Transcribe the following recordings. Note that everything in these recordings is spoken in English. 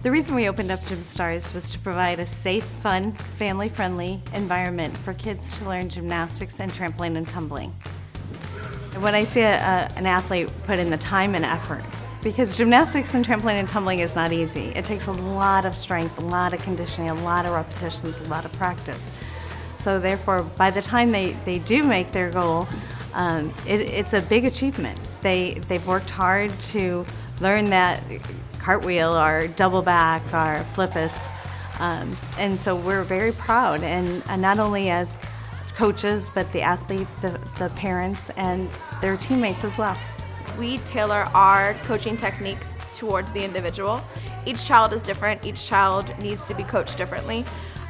The reason we opened up Gym Stars was to provide a safe, fun, family-friendly environment for kids to learn gymnastics and trampoline and tumbling. And when I see an athlete put in the time and effort, because gymnastics and trampoline and tumbling is not easy. It takes a lot of strength, a lot of conditioning, a lot of repetitions, a lot of practice. So therefore, by the time they do make their goal, it's a big achievement. They've worked hard to learn that cartwheel or double back or flippus. And so we're very proud, and not only as coaches, but the athlete, the parents, and their teammates as well. We tailor our coaching techniques towards the individual. Each child is different. Each child needs to be coached differently.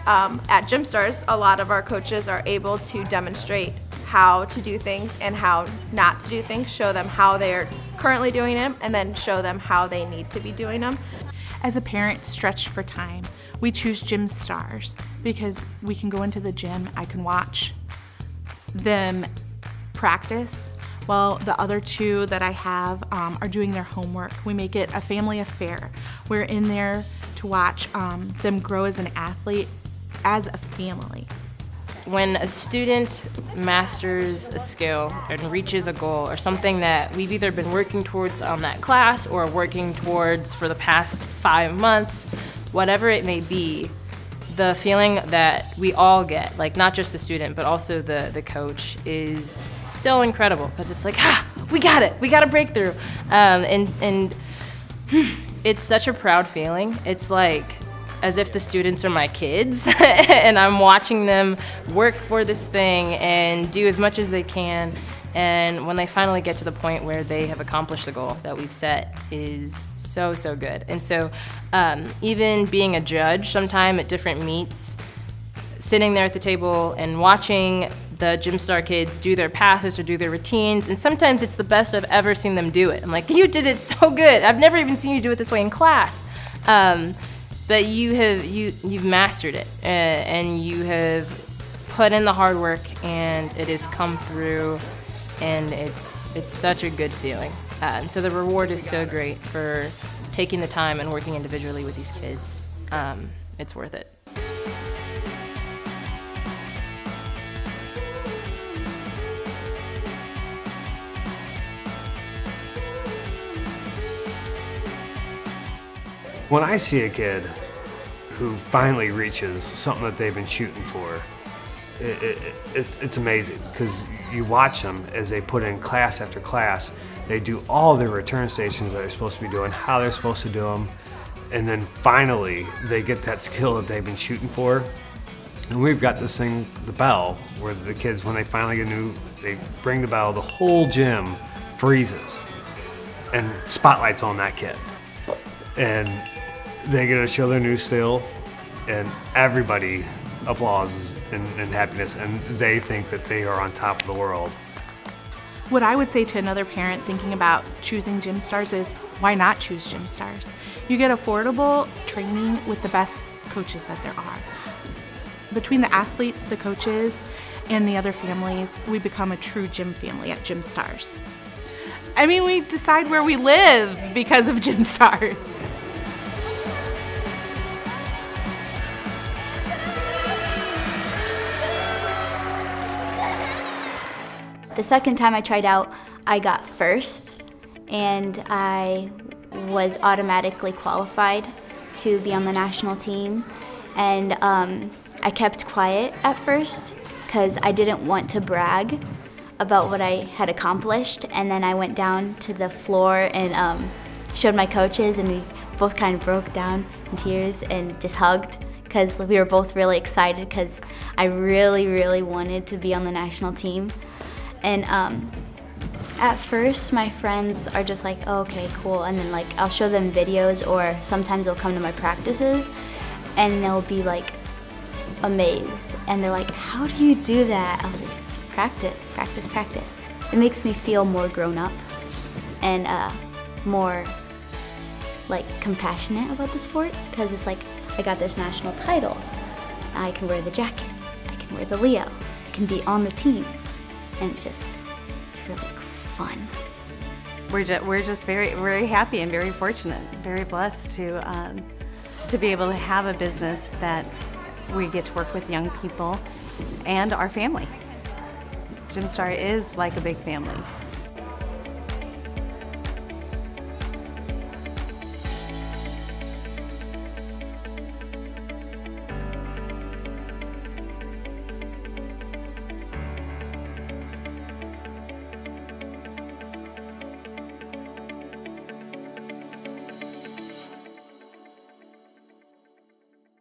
At Gym Stars, a lot of our coaches are able to demonstrate how to do things and how not to do things, show them how they're currently doing them, and then show them how they need to be doing them. As a parent stretched for time, we choose Gym Stars because we can go into the gym, I can watch them practice, while the other two that I have are doing their homework. We make it a family affair. We're in there to watch them grow as an athlete, as a family. When a student masters a skill and reaches a goal or something that we've either been working towards on that class or working towards for the past 5 months, whatever it may be, the feeling that we all get, like not just the student but also the coach, is so incredible because it's like, we got it, we got a breakthrough. And it's such a proud feeling. It's like as if the students are my kids and I'm watching them work for this thing and do as much as they can. And when they finally get to the point where they have accomplished the goal that we've set is so, so good. And so even being a judge sometime at different meets, sitting there at the table and watching the Gym Star kids do their passes or do their routines, and sometimes it's the best I've ever seen them do it. I'm like, you did it so good. I've never even seen you do it this way in class. But you've mastered it, and you have put in the hard work, and it has come through, and it's such a good feeling. And so the reward is so great for taking the time and working individually with these kids. It's worth it. When I see a kid who finally reaches something that they've been shooting for, it's amazing because you watch them as they put in class after class. They do all their return stations that they're supposed to be doing, how they're supposed to do them, and then finally they get that skill that they've been shooting for. And we've got this thing, the bell, where the kids, when they finally get they bring the bell, the whole gym freezes and spotlight's on that kid. And they get to show their new skill, and everybody applauds and happiness, and they think that they are on top of the world. What I would say to another parent thinking about choosing Gym Stars is, why not choose Gym Stars? You get affordable training with the best coaches that there are. Between the athletes, the coaches, and the other families, we become a true gym family at Gym Stars. I mean, we decide where we live because of Gym Stars. The second time I tried out, I got first, and I was automatically qualified to be on the national team. And I kept quiet at first because I didn't want to brag about what I had accomplished. And then I went down to the floor and showed my coaches, and we both kind of broke down in tears and just hugged because we were both really excited because I really, really wanted to be on the national team. And at first, my friends are just like, oh, okay, cool. And then I'll show them videos, or sometimes they'll come to my practices and they'll be amazed. And they're like, how do you do that? I was like, practice, practice, practice. It makes me feel more grown up and more compassionate about the sport, because it's I got this national title. I can wear the jacket, I can wear the Leo, I can be on the team. And it's really fun. We're just very, very happy and very fortunate, very blessed to to be able to have a business that we get to work with young people and our family. Gymstar is like a big family.